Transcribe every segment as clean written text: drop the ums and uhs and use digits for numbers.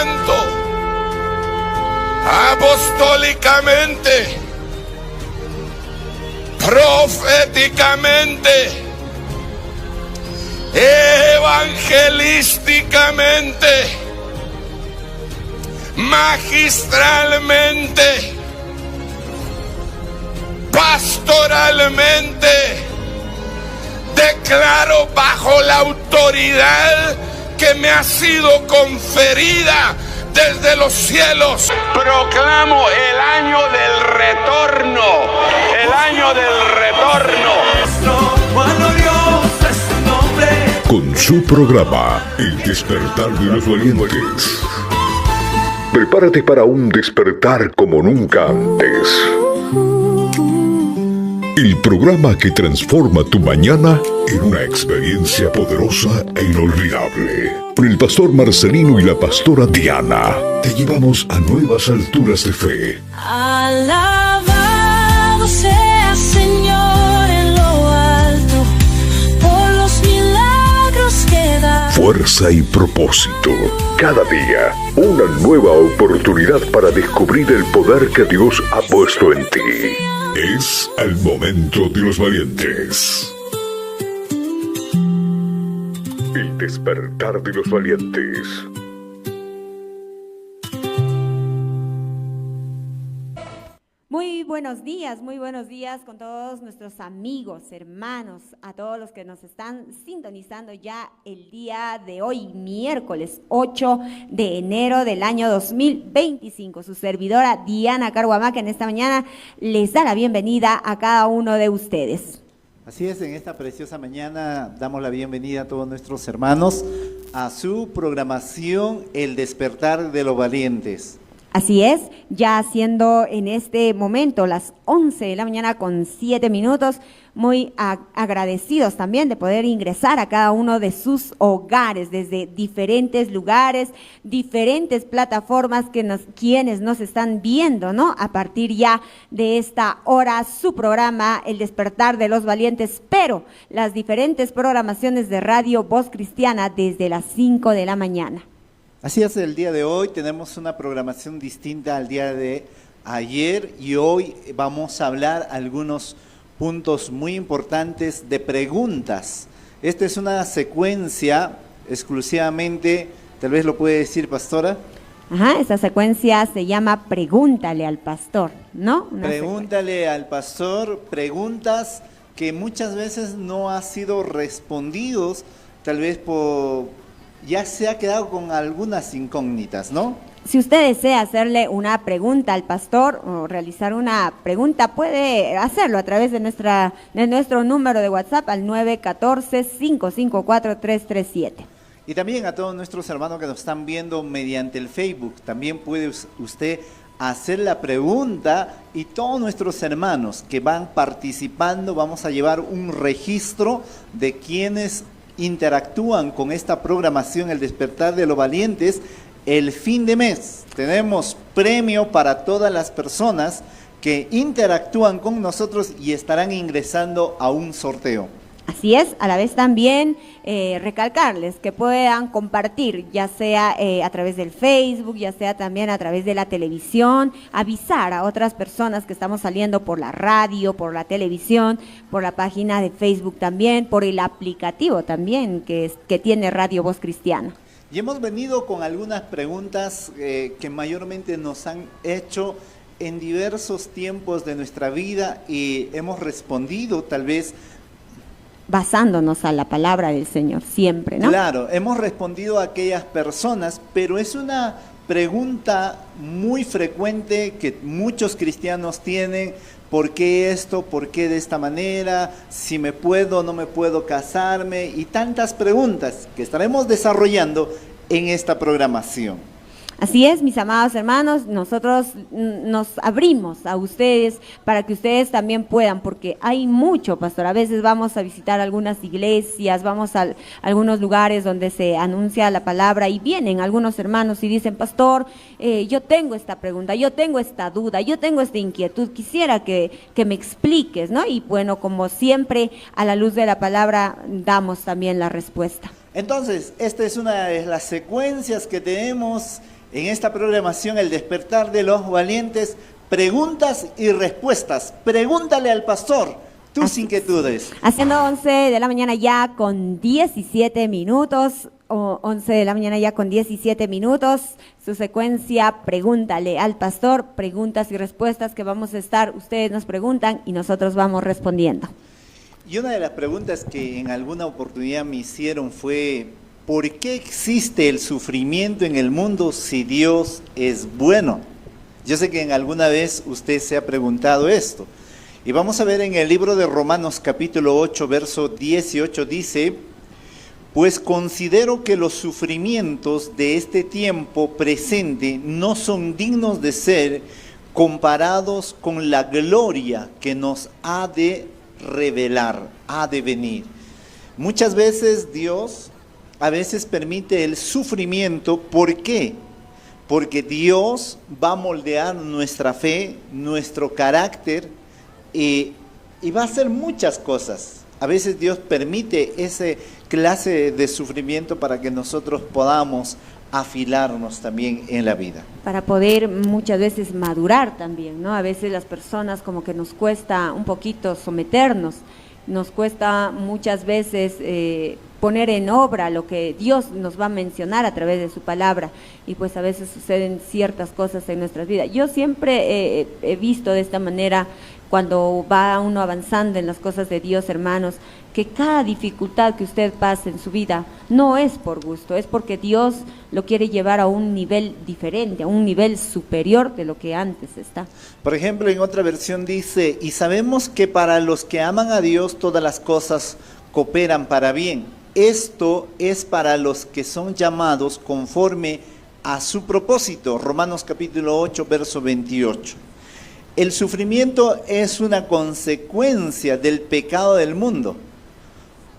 Santo, apostólicamente, proféticamente, evangelísticamente, magistralmente, pastoralmente, declaro bajo la autoridad que me ha sido conferida desde los cielos. Proclamo el año del retorno, el año del retorno. Con su programa, El Despertar de los Valientes. Prepárate para un despertar como nunca antes. El programa que transforma tu mañana en una experiencia poderosa e inolvidable. Con el pastor Marcelino y la pastora Diana, te llevamos a nuevas alturas de fe. Alabado sea Señor en lo alto, por los milagros que da. Fuerza y propósito. Cada día, una nueva oportunidad para descubrir el poder que Dios ha puesto en ti. Es el momento de los valientes. El despertar de los valientes. Muy buenos días con todos nuestros amigos, hermanos, a todos los que nos están sintonizando ya el día de hoy, miércoles 8 de enero del año 2025. Su servidora Diana Carhuamaca en esta mañana les da la bienvenida a cada uno de ustedes. Así es, en esta preciosa mañana damos la bienvenida a todos nuestros hermanos a su programación El Despertar de los Valientes. Así es, ya siendo en este momento las 11 de la mañana con 7 minutos, muy agradecidos también de poder ingresar a cada uno de sus hogares desde diferentes lugares, diferentes plataformas quienes nos están viendo, ¿no? A partir ya de esta hora, su programa El Despertar de los Valientes, pero las diferentes programaciones de Radio Voz Cristiana desde las 5 de la mañana. Así es, el día de hoy tenemos una programación distinta al día de ayer y hoy vamos a hablar algunos puntos muy importantes de preguntas. Esta es una secuencia exclusivamente, tal vez lo puede decir, pastora. Ajá, esa secuencia se llama Pregúntale al Pastor, ¿no? Pregúntale al Pastor, preguntas que muchas veces no han sido respondidos, tal vez ya se ha quedado con algunas incógnitas, ¿no? Si usted desea hacerle una pregunta al pastor o realizar una pregunta, puede hacerlo a través de nuestro número de WhatsApp al 914-554-337. Y también a todos nuestros hermanos que nos están viendo mediante el Facebook, también puede usted hacer la pregunta y todos nuestros hermanos que van participando, vamos a llevar un registro de quienes interactúan con esta programación El Despertar de los Valientes. El fin de mes tenemos premio para todas las personas que interactúan con nosotros y estarán ingresando a un sorteo. Así es, a la vez también recalcarles que puedan compartir, ya sea a través del Facebook, ya sea también a través de la televisión, avisar a otras personas que estamos saliendo por la radio, por la televisión, por la página de Facebook también, por el aplicativo también que tiene Radio Voz Cristiana. Y hemos venido con algunas preguntas que mayormente nos han hecho en diversos tiempos de nuestra vida y hemos respondido tal vez basándonos a la palabra del Señor siempre, ¿no? Claro, hemos respondido a aquellas personas, pero es una pregunta muy frecuente que muchos cristianos tienen. ¿Por qué esto? ¿Por qué de esta manera? ¿Si me puedo o no me puedo casarme? Y tantas preguntas que estaremos desarrollando en esta programación. Así es, mis amados hermanos, nosotros nos abrimos a ustedes para que ustedes también puedan, porque hay mucho, pastor. A veces vamos a visitar algunas iglesias, vamos a algunos lugares donde se anuncia la palabra y vienen algunos hermanos y dicen, pastor, yo tengo esta pregunta, yo tengo esta duda, yo tengo esta inquietud, quisiera que me expliques, ¿no? Y bueno, como siempre, a la luz de la palabra damos también la respuesta. Entonces, esta es una de las secuencias que tenemos En esta programación, El Despertar de los Valientes, preguntas y respuestas. Pregúntale al pastor tus inquietudes. Haciendo 11 de la mañana ya con 17 minutos, o 11 de la mañana ya con 17 minutos, su secuencia Pregúntale al pastor, preguntas y respuestas que vamos a estar, ustedes nos preguntan y nosotros vamos respondiendo. Y una de las preguntas que en alguna oportunidad me hicieron fue, ¿por qué existe el sufrimiento en el mundo si Dios es bueno? Yo sé que en alguna vez usted se ha preguntado esto. Y vamos a ver en el libro de Romanos capítulo 8, verso 18, dice, pues considero que los sufrimientos de este tiempo presente no son dignos de ser comparados con la gloria que nos ha de revelar, ha de venir. Muchas veces Dios a veces permite el sufrimiento. ¿Por qué? Porque Dios va a moldear nuestra fe, nuestro carácter y va a hacer muchas cosas. A veces Dios permite esa clase de sufrimiento para que nosotros podamos afilarnos también en la vida. Para poder muchas veces madurar también, ¿no? A veces las personas como que nos cuesta un poquito someternos, nos cuesta muchas veces poner en obra lo que Dios nos va a mencionar a través de su palabra, y pues a veces suceden ciertas cosas en nuestras vidas. Yo siempre he visto de esta manera, cuando va uno avanzando en las cosas de Dios, hermanos, que cada dificultad que usted pase en su vida no es por gusto, es porque Dios lo quiere llevar a un nivel diferente, a un nivel superior de lo que antes está. Por ejemplo, en otra versión dice, y sabemos que para los que aman a Dios todas las cosas cooperan para bien. Esto es para los que son llamados conforme a su propósito. Romanos capítulo 8, verso 28. El sufrimiento es una consecuencia del pecado del mundo,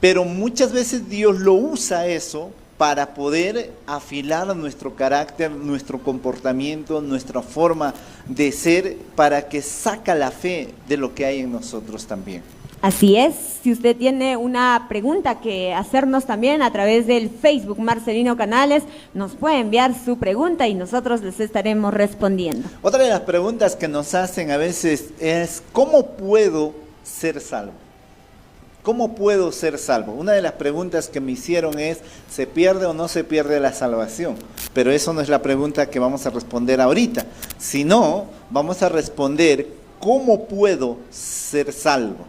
pero muchas veces Dios lo usa eso para poder afilar nuestro carácter, nuestro comportamiento, nuestra forma de ser, para que saca la fe de lo que hay en nosotros también. Así es, si usted tiene una pregunta que hacernos también a través del Facebook Marcelino Canales, nos puede enviar su pregunta y nosotros les estaremos respondiendo. Otra de las preguntas que nos hacen a veces es, ¿cómo puedo ser salvo? ¿Cómo puedo ser salvo? Una de las preguntas que me hicieron es, ¿se pierde o no se pierde la salvación? Pero eso no es la pregunta que vamos a responder ahorita, sino vamos a responder, ¿cómo puedo ser salvo?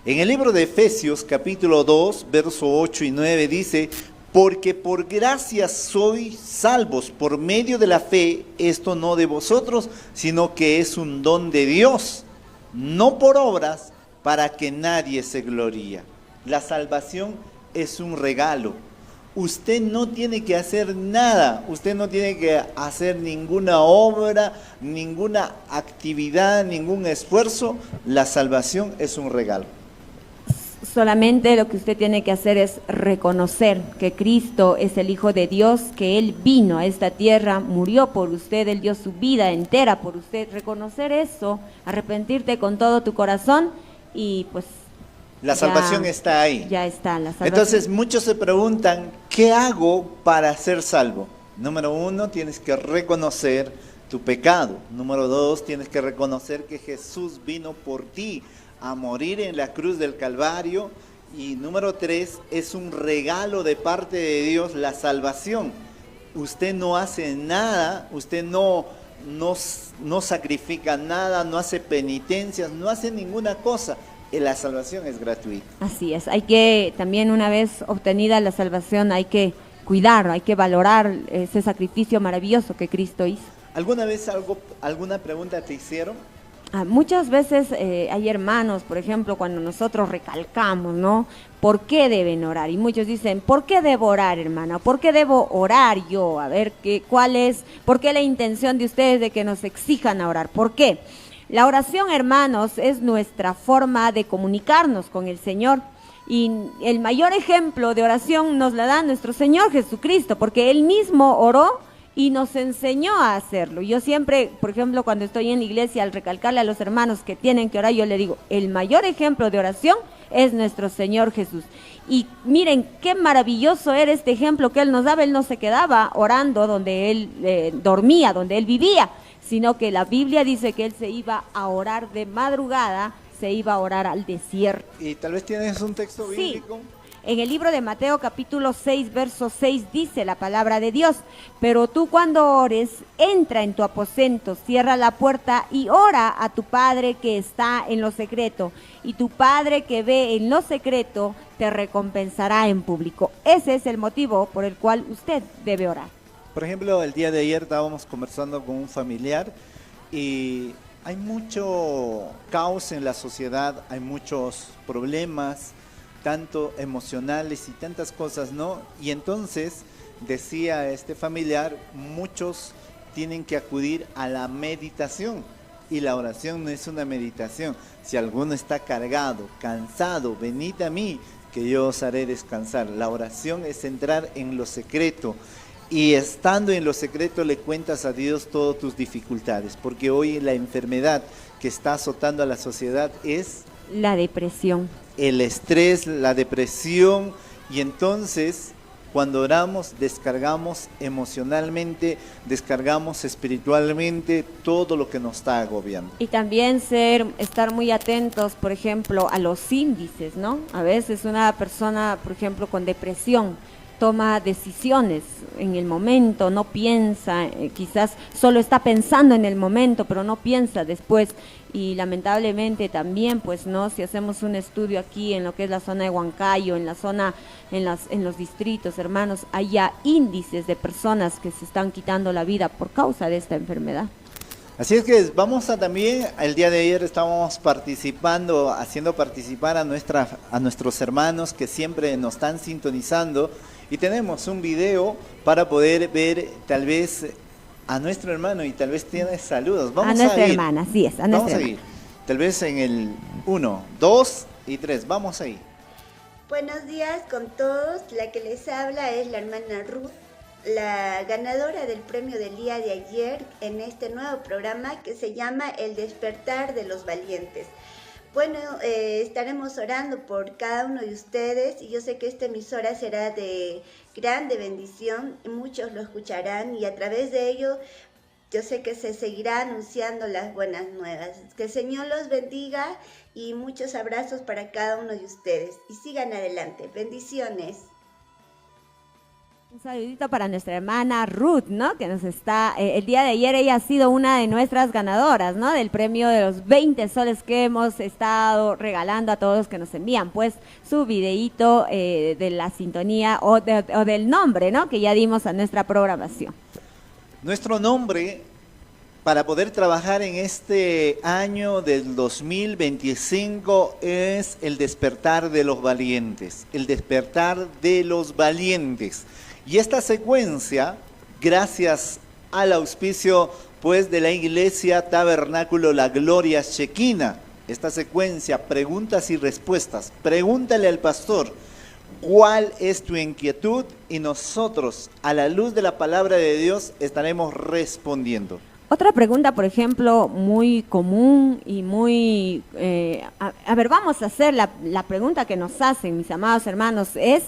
En el libro de Efesios, capítulo 2, verso 8 y 9, dice, porque por gracia sois salvos por medio de la fe, esto no de vosotros, sino que es un don de Dios, no por obras, para que nadie se gloríe. La salvación es un regalo. Usted no tiene que hacer nada, usted no tiene que hacer ninguna obra, ninguna actividad, ningún esfuerzo. La salvación es un regalo. Solamente lo que usted tiene que hacer es reconocer que Cristo es el Hijo de Dios, que Él vino a esta tierra, murió por usted, Él dio su vida entera por usted. Reconocer eso, arrepentirte con todo tu corazón y pues la salvación está ahí. Ya está la salvación. Entonces muchos se preguntan, ¿qué hago para ser salvo? Número 1, tienes que reconocer tu pecado. Número 2, tienes que reconocer que Jesús vino por ti a morir en la cruz del Calvario. Y número 3, es un regalo de parte de Dios la salvación. Usted no hace nada, usted no sacrifica nada, no hace penitencias, no hace ninguna cosa. La salvación es gratuita. Así es, hay que también, una vez obtenida la salvación, hay que cuidar, hay que valorar ese sacrificio maravilloso que Cristo hizo. ¿Alguna vez alguna pregunta te hicieron? Muchas veces hay hermanos, por ejemplo, cuando nosotros recalcamos, ¿no? ¿Por qué deben orar? Y muchos dicen, ¿por qué debo orar, hermana? ¿Por qué debo orar yo? A ver, ¿por qué la intención de ustedes de que nos exijan a orar? ¿Por qué? La oración, hermanos, es nuestra forma de comunicarnos con el Señor. Y el mayor ejemplo de oración nos la da nuestro Señor Jesucristo, porque Él mismo oró y nos enseñó a hacerlo. Yo siempre, por ejemplo, cuando estoy en la iglesia, al recalcarle a los hermanos que tienen que orar, yo le digo, el mayor ejemplo de oración es nuestro Señor Jesús. Y miren qué maravilloso era este ejemplo que él nos daba. Él no se quedaba orando donde él dormía, donde él vivía, sino que la Biblia dice que él se iba a orar de madrugada, se iba a orar al desierto. Y tal vez tienes un texto bíblico. Sí. En el libro de Mateo capítulo 6, verso 6 dice la palabra de Dios: pero tú cuando ores, entra en tu aposento, cierra la puerta y ora a tu Padre que está en lo secreto, y tu Padre que ve en lo secreto te recompensará en público. Ese es el motivo por el cual usted debe orar. Por ejemplo, el día de ayer estábamos conversando con un familiar y hay mucho caos en la sociedad, hay muchos problemas, tanto emocionales y tantas cosas, ¿no? Y entonces, decía este familiar, muchos tienen que acudir a la meditación. Y la oración no es una meditación. Si alguno está cargado, cansado, venid a mí, que yo os haré descansar. La oración es entrar en lo secreto. Y estando en lo secreto le cuentas a Dios todas tus dificultades. Porque hoy la enfermedad que está azotando a la sociedad es la depresión. El estrés, la depresión, y entonces cuando oramos descargamos emocionalmente, descargamos espiritualmente todo lo que nos está agobiando. Y también estar muy atentos, por ejemplo, a los índices, ¿no? A veces una persona, por ejemplo, con depresión, toma decisiones en el momento, no piensa, quizás solo está pensando en el momento, pero no piensa después. Y lamentablemente también, pues no, si hacemos un estudio aquí en lo que es la zona de Huancayo, en la zona, en los distritos, hermanos, hay ya índices de personas que se están quitando la vida por causa de esta enfermedad. Así es que vamos a también, el día de ayer estábamos participando, haciendo participar a nuestros hermanos que siempre nos están sintonizando, y tenemos un video para poder ver tal vez a nuestro hermano, y tal vez tiene saludos. Vamos a nuestra ir. Hermana, así es, a nuestra Vamos a ir. Tal vez en el 1, 2 y 3. Vamos ahí. Buenos días con todos. La que les habla es la hermana Ruth, la ganadora del premio del día de ayer en este nuevo programa que se llama El Despertar de los Valientes. Bueno, estaremos orando por cada uno de ustedes, y yo sé que esta emisora será de grande bendición y muchos lo escucharán, y a través de ello yo sé que se seguirá anunciando las buenas nuevas. Que el Señor los bendiga y muchos abrazos para cada uno de ustedes y sigan adelante. Bendiciones. Un saludito para nuestra hermana Ruth, ¿no? Que nos está, el día de ayer ella ha sido una de nuestras ganadoras, ¿no? Del premio de los 20 soles que hemos estado regalando a todos los que nos envían, pues, su videíto de la sintonía o del nombre, ¿no? Que ya dimos a nuestra programación. Nuestro nombre para poder trabajar en este año del 2025 es el despertar de los valientes, el despertar de los valientes. Y esta secuencia, gracias al auspicio pues de la Iglesia Tabernáculo La Gloria Shekinah, esta secuencia, preguntas y respuestas, pregúntale al pastor, ¿cuál es tu inquietud? Y nosotros, a la luz de la palabra de Dios, estaremos respondiendo. Otra pregunta, por ejemplo, muy común y muy... a ver, vamos a hacer la pregunta que nos hacen, mis amados hermanos, es...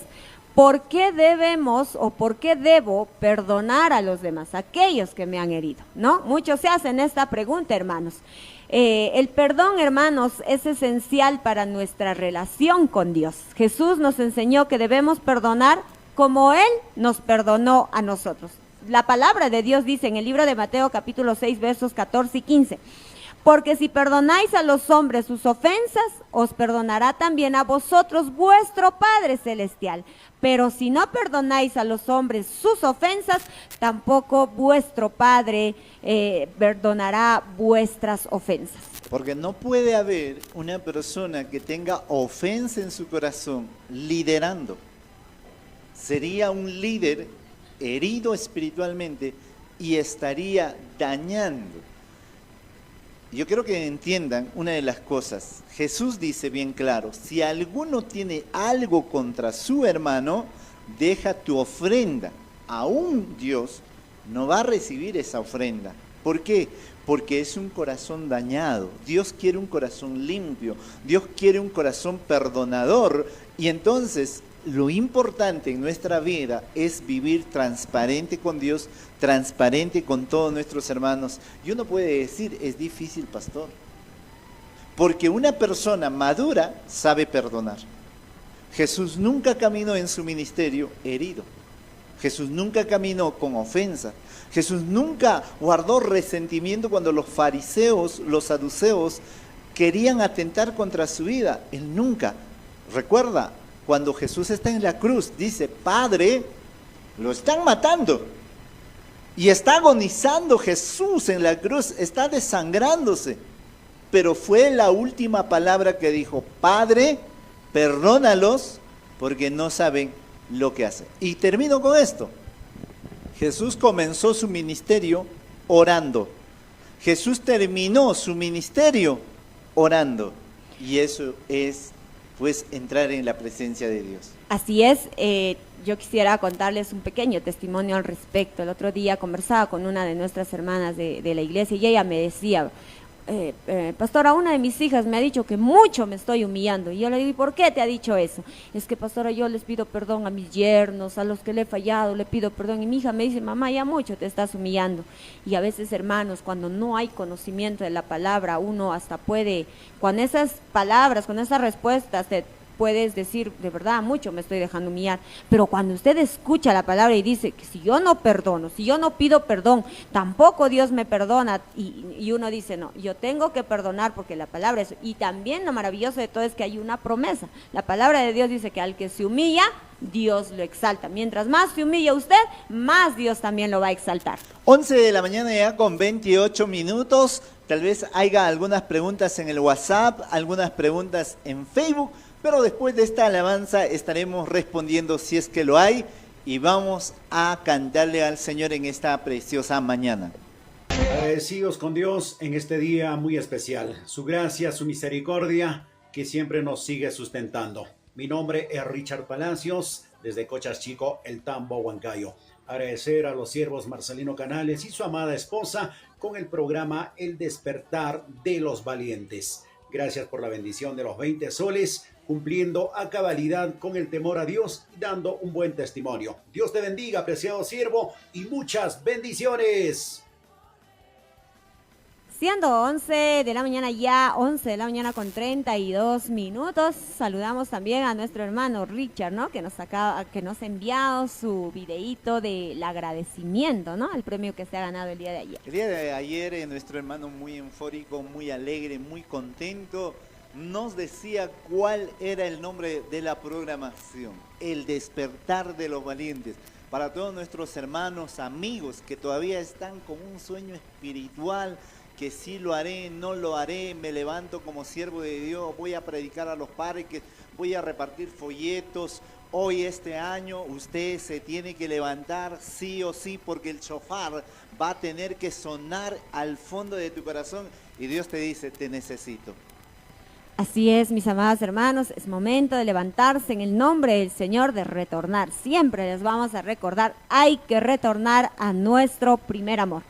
¿por qué debemos o por qué debo perdonar a los demás, aquellos que me han herido? ¿No? Muchos se hacen esta pregunta, hermanos. El perdón, hermanos, es esencial para nuestra relación con Dios. Jesús nos enseñó que debemos perdonar como Él nos perdonó a nosotros. La palabra de Dios dice en el libro de Mateo capítulo 6 versos 14 y 15, porque si perdonáis a los hombres sus ofensas, os perdonará también a vosotros vuestro Padre Celestial. Pero si no perdonáis a los hombres sus ofensas, tampoco vuestro Padre perdonará vuestras ofensas. Porque no puede haber una persona que tenga ofensa en su corazón liderando. Sería un líder herido espiritualmente y estaría dañando. Yo quiero que entiendan una de las cosas. Jesús dice bien claro, si alguno tiene algo contra su hermano, deja tu ofrenda. Aún Dios no va a recibir esa ofrenda. ¿Por qué? Porque es un corazón dañado. Dios quiere un corazón limpio. Dios quiere un corazón perdonador. Y entonces lo importante en nuestra vida es vivir transparente con Dios, transparente con todos nuestros hermanos. Y uno puede decir, es difícil, pastor, porque una persona madura sabe perdonar. Jesús nunca caminó en su ministerio herido. Jesús nunca caminó con ofensa. Jesús nunca guardó resentimiento cuando los fariseos, los saduceos, querían atentar contra su vida. Él nunca. Recuerda, cuando Jesús está en la cruz, dice, Padre, lo están matando. Y está agonizando Jesús en la cruz, está desangrándose. Pero fue la última palabra que dijo, Padre, perdónalos porque no saben lo que hacen. Y termino con esto. Jesús comenzó su ministerio orando. Jesús terminó su ministerio orando. Y eso es, pues, entrar en la presencia de Dios. Así es, yo quisiera contarles un pequeño testimonio al respecto. El otro día conversaba con una de nuestras hermanas de la iglesia y ella me decía, pastora, una de mis hijas me ha dicho que mucho me estoy humillando. Y yo le digo, ¿por qué te ha dicho eso? Es que, pastora, yo les pido perdón a mis yernos, a los que le he fallado, le pido perdón. Y mi hija me dice, mamá, ya mucho te estás humillando. Y a veces, hermanos, cuando no hay conocimiento de la palabra, uno hasta puede, con esas palabras, con esas respuestas, puedes decir, de verdad, mucho me estoy dejando humillar, pero cuando usted escucha la palabra y dice que si yo no perdono, si yo no pido perdón, tampoco Dios me perdona, y uno dice, no, yo tengo que perdonar porque la palabra es, y también lo maravilloso de todo es que hay una promesa, la palabra de Dios dice que al que se humilla, Dios lo exalta, mientras más se humilla usted, más Dios también lo va a exaltar. 11 de la mañana ya con 28 minutos, tal vez haya algunas preguntas en el WhatsApp, algunas preguntas en Facebook, pero después de esta alabanza estaremos respondiendo si es que lo hay y vamos a cantarle al Señor en esta preciosa mañana. Agradecidos con Dios en este día muy especial. Su gracia, su misericordia que siempre nos sigue sustentando. Mi nombre es Richard Palacios, desde Cochas Chico, El Tambo, Huancayo. Agradecer a los siervos Marcelino Canales y su amada esposa con el programa El Despertar de los Valientes. Gracias por la bendición de los 20 soles, cumpliendo a cabalidad con el temor a Dios y dando un buen testimonio. Dios te bendiga, apreciado siervo, y muchas bendiciones. Siendo 11 de la mañana ya, 11 de la mañana con 32 minutos, saludamos también a nuestro hermano Richard, ¿no? Que nos ha enviado su videíto del agradecimiento, ¿no? Al premio que se ha ganado el día de ayer. El día de ayer nuestro hermano muy eufórico, muy alegre, muy contento, nos decía cuál era el nombre de la programación, El Despertar de los Valientes. Para todos nuestros hermanos, amigos que todavía están con un sueño espiritual, que sí lo haré, no lo haré, me levanto como siervo de Dios, voy a predicar a los parques, voy a repartir folletos. Hoy, este año, usted se tiene que levantar sí o sí, porque el shofar va a tener que sonar al fondo de tu corazón y Dios te dice, te necesito. Así es, mis amados hermanos, es momento de levantarse en el nombre del Señor, de retornar. Siempre les vamos a recordar, hay que retornar a nuestro primer amor.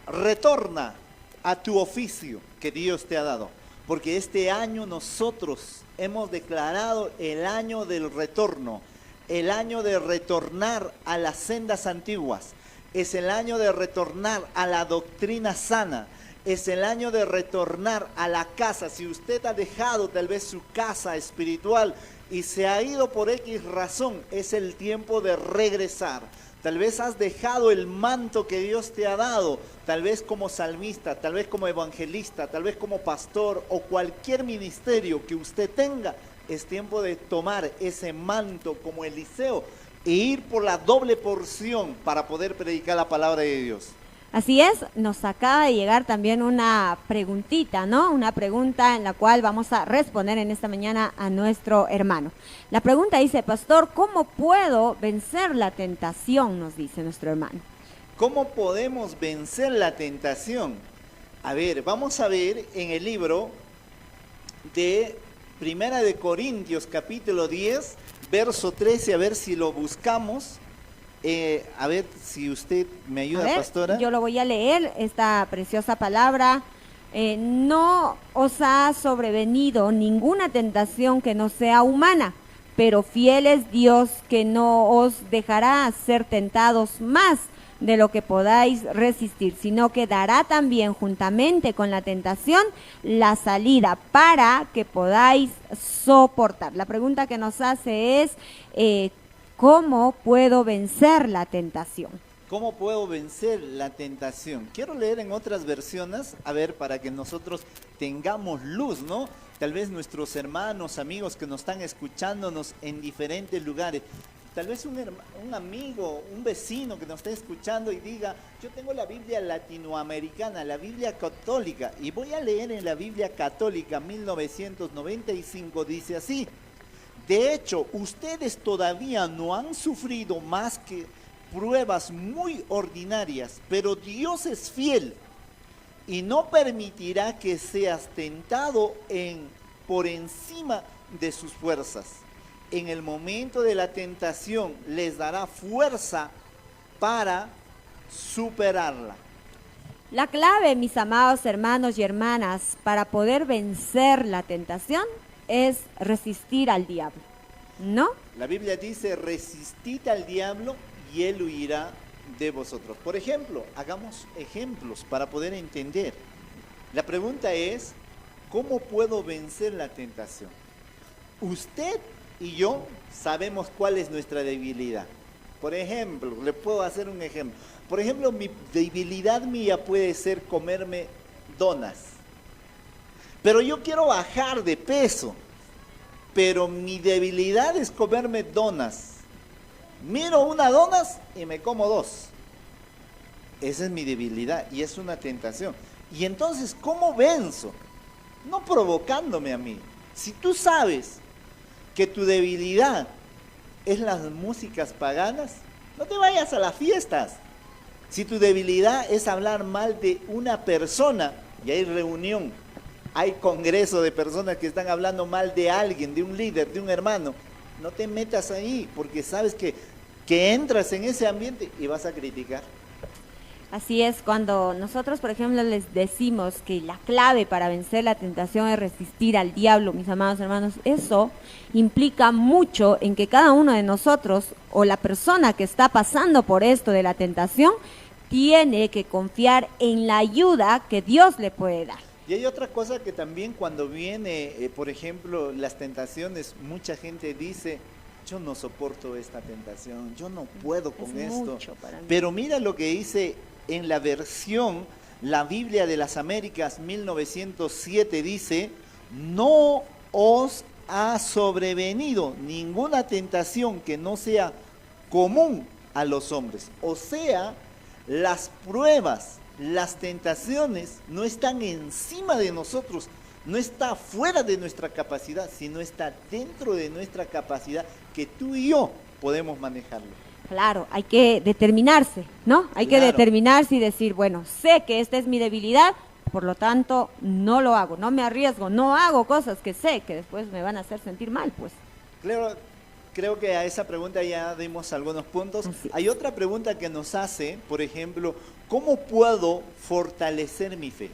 Retorna a tu oficio que Dios te ha dado, porque este año nosotros hemos declarado el año del retorno, el año de retornar a las sendas antiguas, es el año de retornar a la doctrina sana, es el año de retornar a la casa. Si usted ha dejado tal vez su casa espiritual y se ha ido por X razón, es el tiempo de regresar. Tal vez has dejado el manto que Dios te ha dado, tal vez como salmista, tal vez como evangelista, tal vez como pastor o cualquier ministerio que usted tenga. Es tiempo de tomar ese manto como Eliseo e ir por la doble porción para poder predicar la palabra de Dios. Así es, nos acaba de llegar también una preguntita, ¿no? Una pregunta en la cual vamos a responder en esta mañana a nuestro hermano. La pregunta dice, pastor, ¿cómo puedo vencer la tentación? Nos dice nuestro hermano. ¿Cómo podemos vencer la tentación? A ver, vamos a ver en el libro de Primera de Corintios, capítulo 10, verso 13, a ver si lo buscamos. A ver si usted me ayuda, pastora. Yo lo voy a leer, esta preciosa palabra. No os ha sobrevenido ninguna tentación que no sea humana, pero fiel es Dios, que no os dejará ser tentados más de lo que podáis resistir, sino que dará también juntamente con la tentación la salida para que podáis soportar. La pregunta que nos hace es, ¿cómo puedo vencer la tentación? ¿Cómo puedo vencer la tentación? Quiero leer en otras versiones, a ver, para que nosotros tengamos luz, ¿no? Tal vez nuestros hermanos, amigos que nos están escuchándonos en diferentes lugares, tal vez un amigo, un vecino que nos esté escuchando y diga, yo tengo la Biblia latinoamericana, la Biblia católica, y voy a leer en la Biblia católica 1995, dice así: de hecho, ustedes todavía no han sufrido más que pruebas muy ordinarias, pero Dios es fiel y no permitirá que seas tentado por encima de sus fuerzas. En el momento de la tentación les dará fuerza para superarla. La clave, mis amados hermanos y hermanas, para poder vencer la tentación es resistir al diablo, ¿no? La Biblia dice, resistid al diablo y él huirá de vosotros. Por ejemplo, hagamos ejemplos para poder entender. La pregunta es, ¿cómo puedo vencer la tentación? Usted y yo sabemos cuál es nuestra debilidad. Por ejemplo, le puedo hacer un ejemplo. Por ejemplo, mi debilidad mía puede ser comerme donas. Pero yo quiero bajar de peso. Pero mi debilidad es comerme donas. Miro una donas y me como dos. Esa es mi debilidad y es una tentación. Y entonces, ¿cómo venzo? No provocándome a mí. Si tú sabes que tu debilidad es las músicas paganas, no te vayas a las fiestas. Si tu debilidad es hablar mal de una persona, y hay reunión, hay congreso de personas que están hablando mal de alguien, de un líder, de un hermano, no te metas ahí, porque sabes que entras en ese ambiente y vas a criticar. Así es, cuando nosotros, por ejemplo, les decimos que la clave para vencer la tentación es resistir al diablo, mis amados hermanos, eso implica mucho en que cada uno de nosotros o la persona que está pasando por esto de la tentación tiene que confiar en la ayuda que Dios le puede dar. Y hay otra cosa que también cuando viene, por ejemplo, las tentaciones, mucha gente dice, yo no soporto esta tentación, yo no puedo con esto. Pero mira lo que dice en la versión, la Biblia de las Américas 1907 dice, no os ha sobrevenido ninguna tentación que no sea común a los hombres. O sea, las pruebas, las tentaciones no están encima de nosotros, no está fuera de nuestra capacidad, sino está dentro de nuestra capacidad que tú y yo podemos manejarlo. Claro, hay que determinarse, ¿no? Hay que determinarse y decir, bueno, sé que esta es mi debilidad, por lo tanto, no lo hago, no me arriesgo, no hago cosas que sé que después me van a hacer sentir mal, pues. Claro, creo que a esa pregunta ya dimos algunos puntos. Hay otra pregunta que nos hace, por ejemplo, ¿cómo puedo fortalecer mi fe?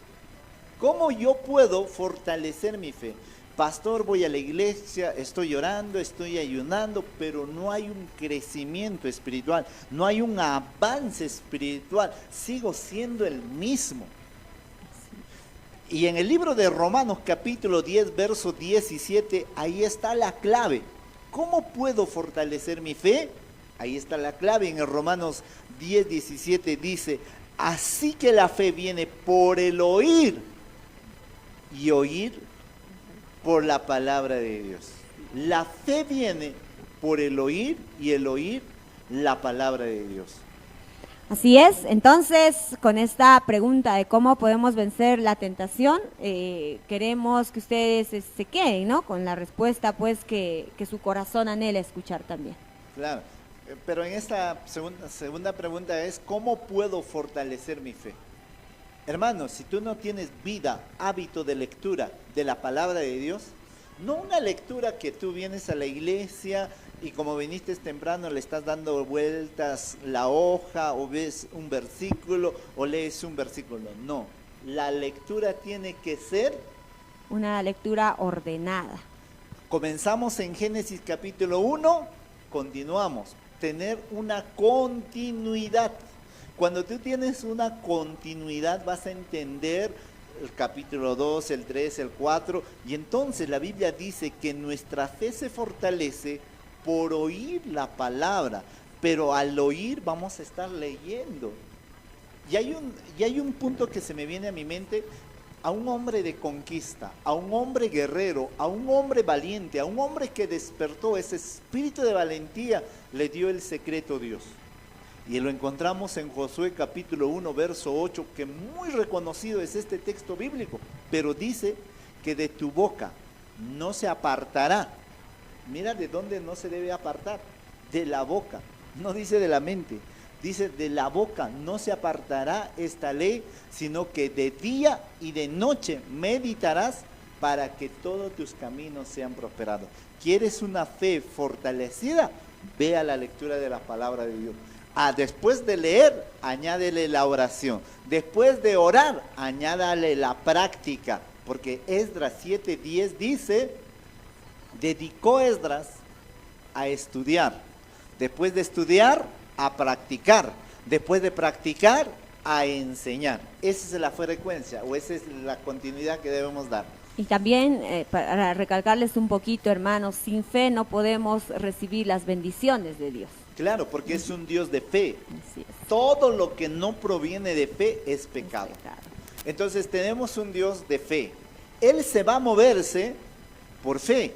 ¿Cómo yo puedo fortalecer mi fe? Pastor, voy a la iglesia, estoy orando, estoy ayunando, pero no hay un crecimiento espiritual, no hay un avance espiritual, sigo siendo el mismo. Y en el libro de Romanos capítulo 10, verso 17, ahí está la clave. ¿Cómo puedo fortalecer mi fe? Ahí está la clave. En el Romanos 10, 17 dice, así que la fe viene por el oír y oír por la palabra de Dios. La fe viene por el oír y el oír la palabra de Dios. Así es, entonces con esta pregunta de cómo podemos vencer la tentación, queremos que ustedes se queden, ¿no? Con la respuesta pues que su corazón anhela escuchar también. Claro, pero en esta segunda pregunta es, ¿cómo puedo fortalecer mi fe? Hermanos, si tú no tienes vida, hábito de lectura de la palabra de Dios, no una lectura que tú vienes a la iglesia y como viniste temprano le estás dando vueltas la hoja o ves un versículo o lees un versículo. No, la lectura tiene que ser una lectura ordenada. Comenzamos en Génesis capítulo 1, continuamos. Tener una continuidad. Cuando tú tienes una continuidad vas a entender el capítulo 2, el 3, el 4, y entonces la Biblia dice que nuestra fe se fortalece por oír la palabra, pero al oír vamos a estar leyendo. Y hay un punto que se me viene a mi mente. A un hombre de conquista, a un hombre guerrero, a un hombre valiente, a un hombre que despertó ese espíritu de valentía, le dio el secreto Dios. Y lo encontramos en Josué capítulo 1, verso 8, que muy reconocido es este texto bíblico, pero dice que de tu boca no se apartará. Mira de dónde no se debe apartar, de la boca, no dice de la mente. Dice, de la boca no se apartará esta ley, sino que de día y de noche meditarás para que todos tus caminos sean prosperados. ¿Quieres una fe fortalecida? Ve a la lectura de la palabra de Dios. Después de leer, añádele la oración. Después de orar, añádale la práctica. Porque Esdras 7:10 dice, dedicó Esdras a estudiar. Después de estudiar, a practicar, después de practicar, a enseñar. Esa es la frecuencia o esa es la continuidad que debemos dar. Y también, para recalcarles un poquito, hermanos, sin fe no podemos recibir las bendiciones de Dios. Claro, porque es un Dios de fe. Así es. Todo lo que no proviene de fe es pecado. Entonces tenemos un Dios de fe. Él se va a moverse por fe,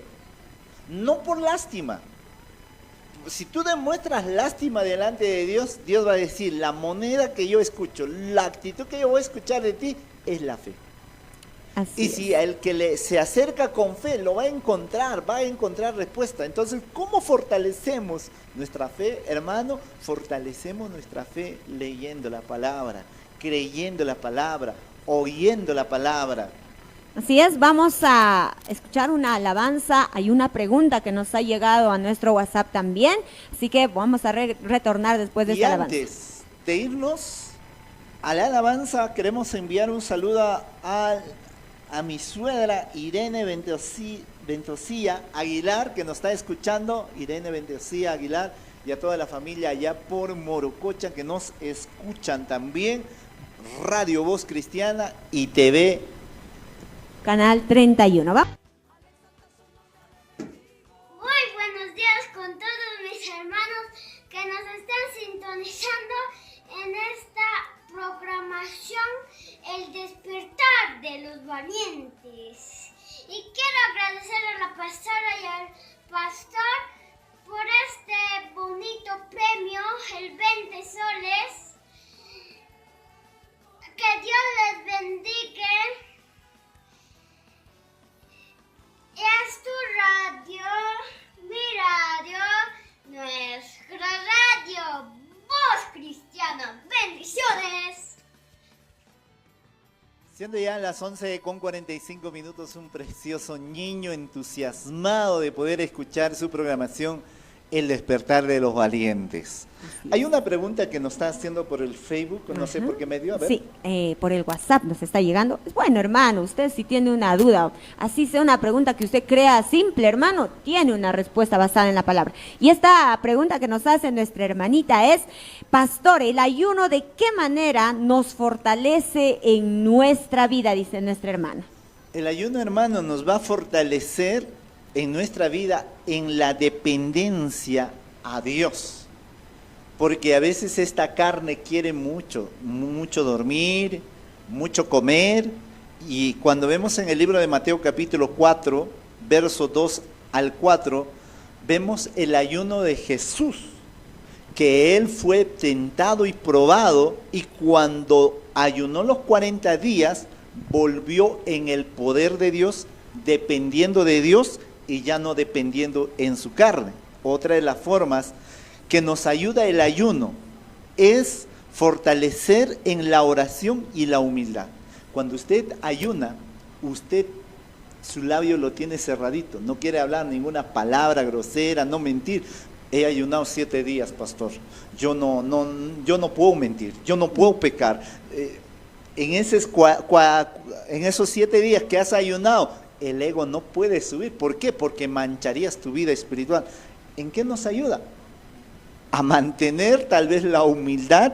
no por lástima. Si tú demuestras lástima delante de Dios, Dios va a decir, la moneda que yo escucho, la actitud que yo voy a escuchar de ti, es la fe. Y si el que se acerca con fe lo va a encontrar respuesta. Entonces, ¿cómo fortalecemos nuestra fe, hermano? Fortalecemos nuestra fe leyendo la palabra, creyendo la palabra, oyendo la palabra. Así es, vamos a escuchar una alabanza. Hay una pregunta que nos ha llegado a nuestro WhatsApp también, así que vamos a retornar después de esta alabanza. Y antes de irnos a la alabanza, queremos enviar un saludo a mi suegra Irene Ventosía Aguilar, que nos está escuchando, Irene Ventosía Aguilar, y a toda la familia allá por Morococha, que nos escuchan también, Radio Voz Cristiana y TV Canal 31, ¿va? Muy buenos días con todos mis hermanos que nos están sintonizando en esta programación El Despertar de los Valientes. Y quiero agradecer a la pastora y al pastor por este bonito premio, el 20 soles. Que Dios les bendiga. Es tu radio, mi radio, nuestra radio, Voz Cristiana. Bendiciones. Siendo ya las 11:45, un precioso niño entusiasmado de poder escuchar su programación, El Despertar de los Valientes. Hay una pregunta que nos está haciendo por el Facebook, no sé por qué medio, a ver. Sí, por el WhatsApp nos está llegando. Bueno, hermano, usted si tiene una duda, así sea una pregunta que usted crea simple, hermano, tiene una respuesta basada en la palabra. Y esta pregunta que nos hace nuestra hermanita es, pastor, ¿el ayuno de qué manera nos fortalece en nuestra vida?, dice nuestra hermana. El ayuno, hermano, nos va a fortalecer en nuestra vida en la dependencia a Dios. Porque a veces esta carne quiere mucho dormir, mucho comer. Y cuando vemos en el libro de Mateo capítulo 4, versos 2 al 4, vemos el ayuno de Jesús, que Él fue tentado y probado, y cuando ayunó los 40 días, volvió en el poder de Dios, dependiendo de Dios y ya no dependiendo en su carne. Otra de las formas que nos ayuda el ayuno es fortalecer en la oración y la humildad. Cuando usted ayuna, usted su labio lo tiene cerradito, no quiere hablar ninguna palabra grosera, no mentir. He ayunado 7 días, pastor. Yo no puedo mentir, yo no puedo pecar. En esos 7 días que has ayunado, el ego no puede subir. ¿Por qué? Porque mancharías tu vida espiritual. ¿En qué nos ayuda? A mantener tal vez la humildad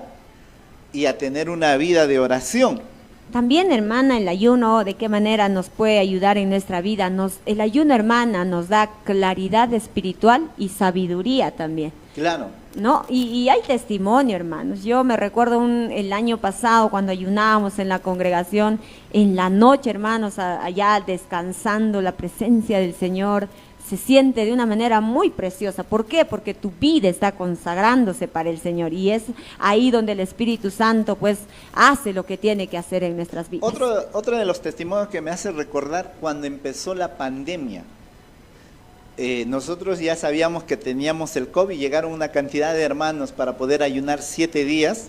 y a tener una vida de oración. También, hermana, el ayuno, ¿de qué manera nos puede ayudar en nuestra vida? El ayuno, hermana, nos da claridad espiritual y sabiduría también. Claro. ¿No? Y hay testimonio, hermanos. Yo me recuerdo el año pasado cuando ayunábamos en la congregación, en la noche, hermanos, allá descansando la presencia del Señor. Se siente de una manera muy preciosa. ¿Por qué? Porque tu vida está consagrándose para el Señor y es ahí donde el Espíritu Santo pues hace lo que tiene que hacer en nuestras vidas. Otro de los testimonios que me hace recordar cuando empezó la pandemia. Nosotros ya sabíamos que teníamos el COVID, llegaron una cantidad de hermanos para poder ayunar 7 días.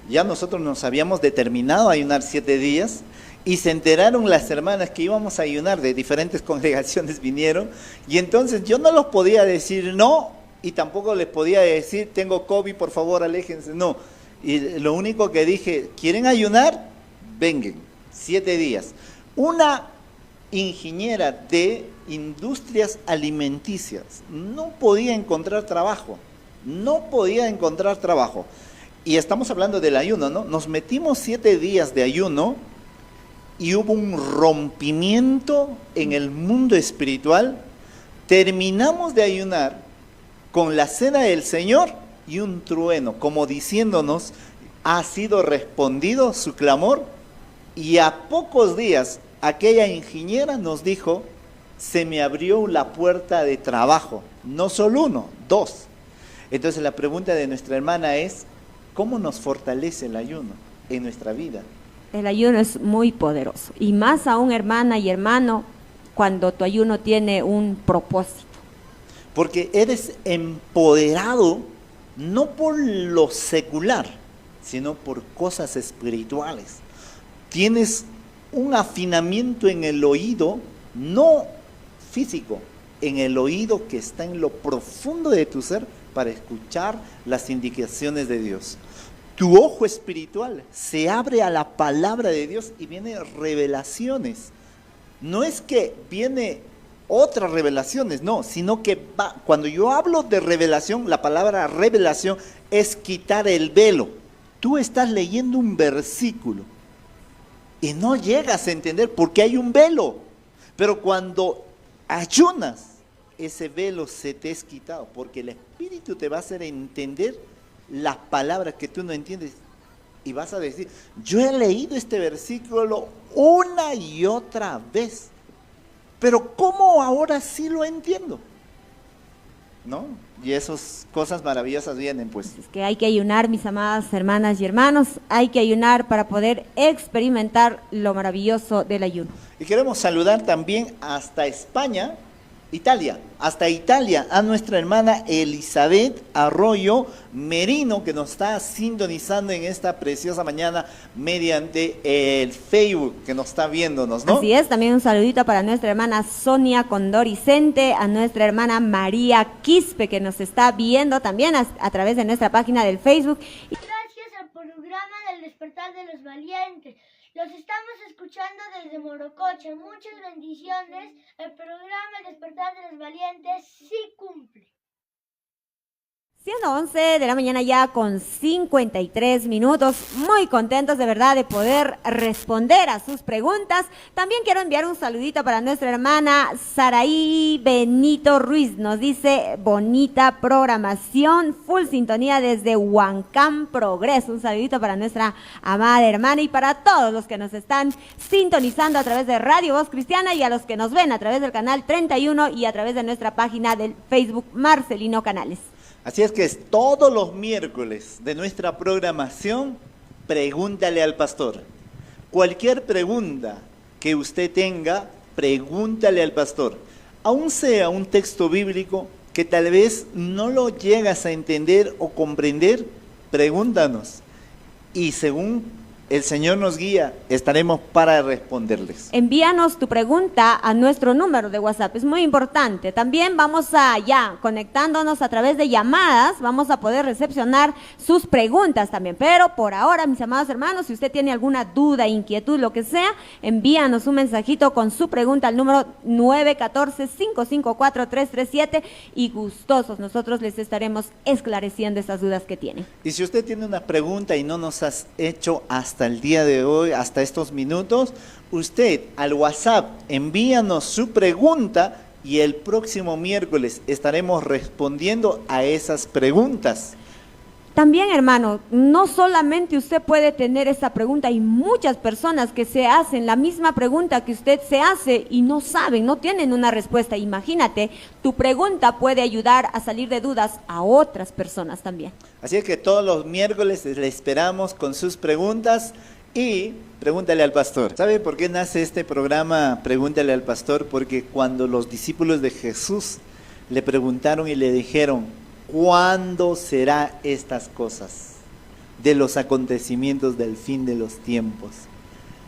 Ya nosotros nos habíamos determinado a ayunar 7 días. Y se enteraron las hermanas que íbamos a ayunar, de diferentes congregaciones vinieron, y entonces yo no los podía decir no, y tampoco les podía decir, tengo COVID, por favor, aléjense, no. Y lo único que dije, ¿quieren ayunar? Vengan, 7 días. Una ingeniera de industrias alimenticias no podía encontrar trabajo, Y estamos hablando del ayuno, ¿no? Nos metimos 7 días de ayuno, y hubo un rompimiento en el mundo espiritual. Terminamos de ayunar con la cena del Señor y un trueno, como diciéndonos, ha sido respondido su clamor. Y a pocos días, aquella ingeniera nos dijo, se me abrió la puerta de trabajo, no solo 1, 2. Entonces la pregunta de nuestra hermana es, ¿cómo nos fortalece el ayuno en nuestra vida? El ayuno es muy poderoso, y más aún, hermana y hermano, cuando tu ayuno tiene un propósito. Porque eres empoderado no por lo secular, sino por cosas espirituales. Tienes un afinamiento en el oído, no físico, en el oído que está en lo profundo de tu ser para escuchar las indicaciones de Dios. Tu ojo espiritual se abre a la palabra de Dios y vienen revelaciones. No es que viene otras revelaciones, no, sino que cuando yo hablo de revelación, la palabra revelación es quitar el velo. Tú estás leyendo un versículo y no llegas a entender por qué hay un velo. Pero cuando ayunas, ese velo se te es quitado, porque el Espíritu te va a hacer entender las palabras que tú no entiendes y vas a decir, yo he leído este versículo una y otra vez, pero ¿cómo ahora sí lo entiendo? ¿No? Y esas cosas maravillosas vienen, pues. Es que hay que ayunar, mis amadas hermanas y hermanos, hay que ayunar para poder experimentar lo maravilloso del ayuno. Y queremos saludar también hasta España, hasta Italia, a nuestra hermana Elizabeth Arroyo Merino, que nos está sintonizando en esta preciosa mañana mediante el Facebook, que nos está viéndonos, ¿no? Así es, también un saludito para nuestra hermana Sonia Condoricente, a nuestra hermana María Quispe, que nos está viendo también a través de nuestra página del Facebook. Gracias al programa del Despertar de los Valientes. Los estamos escuchando desde Morococha. Muchas bendiciones. El programa El Despertar de los Valientes sí cumple. Siendo 11 de la mañana ya con 53 minutos, muy contentos de verdad de poder responder a sus preguntas. También quiero enviar un saludito para nuestra hermana Saraí Benito Ruiz. Nos dice, bonita programación, full sintonía desde Huancán Progreso. Un saludito para nuestra amada hermana y para todos los que nos están sintonizando a través de Radio Voz Cristiana y a los que nos ven a través del canal 31 y a través de nuestra página del Facebook Marcelino Canales. Así es que todos los miércoles de nuestra programación, pregúntale al pastor. Cualquier pregunta que usted tenga, pregúntale al pastor. Aun sea un texto bíblico que tal vez no lo llegas a entender o comprender, pregúntanos. Y según el Señor nos guía, estaremos para responderles. Envíanos tu pregunta a nuestro número de WhatsApp, es muy importante. También vamos conectándonos a través de llamadas, vamos a poder recepcionar sus preguntas también. Pero por ahora, mis amados hermanos, si usted tiene alguna duda, inquietud, lo que sea, envíanos un mensajito con su pregunta al número 914-554-337 y gustosos nosotros les estaremos esclareciendo esas dudas que tienen. Y si usted tiene una pregunta y no nos has hecho hasta el día de hoy, hasta estos minutos, usted al WhatsApp envíanos su pregunta y el próximo miércoles estaremos respondiendo a esas preguntas. También, hermano, no solamente usted puede tener esa pregunta, hay muchas personas que se hacen la misma pregunta que usted se hace y no saben, no tienen una respuesta. Imagínate, tu pregunta puede ayudar a salir de dudas a otras personas también. Así es que todos los miércoles le esperamos con sus preguntas y pregúntale al pastor. ¿Sabe por qué nace este programa Pregúntale al Pastor? Porque cuando los discípulos de Jesús le preguntaron y le dijeron, ¿cuándo será estas cosas de los acontecimientos del fin de los tiempos?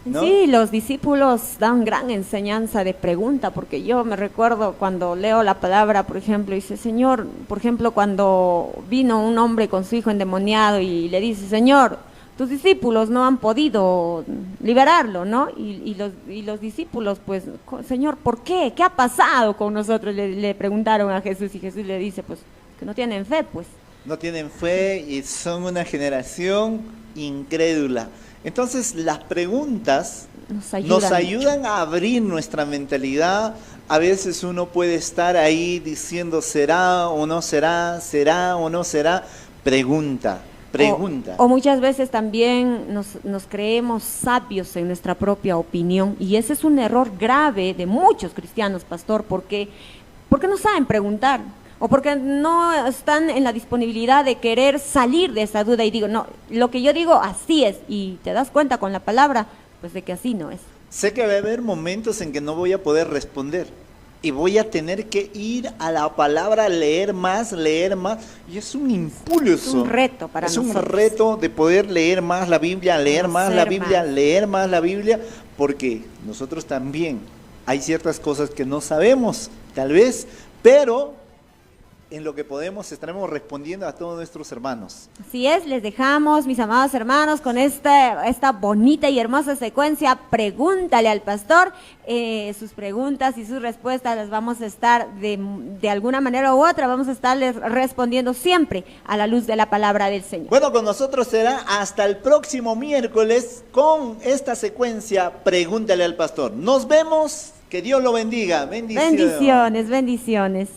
¿No? Sí, los discípulos dan gran enseñanza de pregunta, porque yo me recuerdo cuando leo la palabra, por ejemplo, dice, Señor, por ejemplo, cuando vino un hombre con su hijo endemoniado y le dice, Señor, tus discípulos no han podido liberarlo, ¿no? Y los discípulos, pues, Señor, ¿por qué? ¿Qué ha pasado con nosotros? Le preguntaron a Jesús y Jesús le dice, pues, que no tienen fe, pues. No tienen fe y son una generación incrédula. Entonces las preguntas nos ayudan a abrir nuestra mentalidad. A veces uno puede estar ahí diciendo será o no será, será o no será. Pregunta. O muchas veces también nos creemos sabios en nuestra propia opinión, y ese es un error grave de muchos cristianos, pastor, porque no saben preguntar. O porque no están en la disponibilidad de querer salir de esa duda y digo, no, lo que yo digo así es, y te das cuenta con la palabra, pues de que así no es. Sé que va a haber momentos en que no voy a poder responder y voy a tener que ir a la palabra, leer más, y es un impulso. Es un reto para nosotros. Es un reto de poder leer más la Biblia, leer más la Biblia, porque nosotros también hay ciertas cosas que no sabemos, tal vez, pero en lo que podemos estaremos respondiendo a todos nuestros hermanos. Así es, les dejamos, mis amados hermanos, con esta bonita y hermosa secuencia, Pregúntale al Pastor. Sus preguntas y sus respuestas las vamos a estar de alguna manera u otra, vamos a estarles respondiendo siempre a la luz de la palabra del Señor. Bueno, con nosotros será hasta el próximo miércoles con esta secuencia, Pregúntale al Pastor. Nos vemos, que Dios lo bendiga. Bendiciones, bendiciones.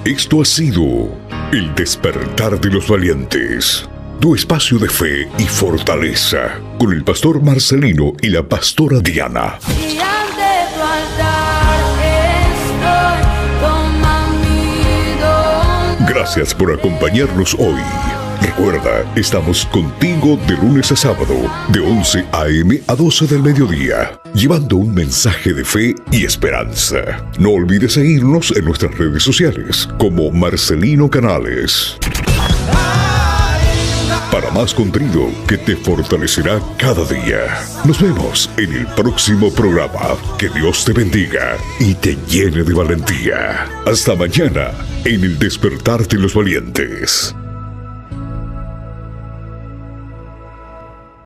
Esto ha sido El Despertar de los Valientes, tu espacio de fe y fortaleza, con el pastor Marcelino y la pastora Diana. Y ante tu altar estoy, toma mi don. Gracias por acompañarnos hoy. Recuerda, estamos contigo de lunes a sábado, de 11 a.m. a 12 del mediodía, llevando un mensaje de fe y esperanza. No olvides seguirnos en nuestras redes sociales como Marcelino Canales. Para más contenido que te fortalecerá cada día. Nos vemos en el próximo programa. Que Dios te bendiga y te llene de valentía. Hasta mañana en El Despertar de los Valientes.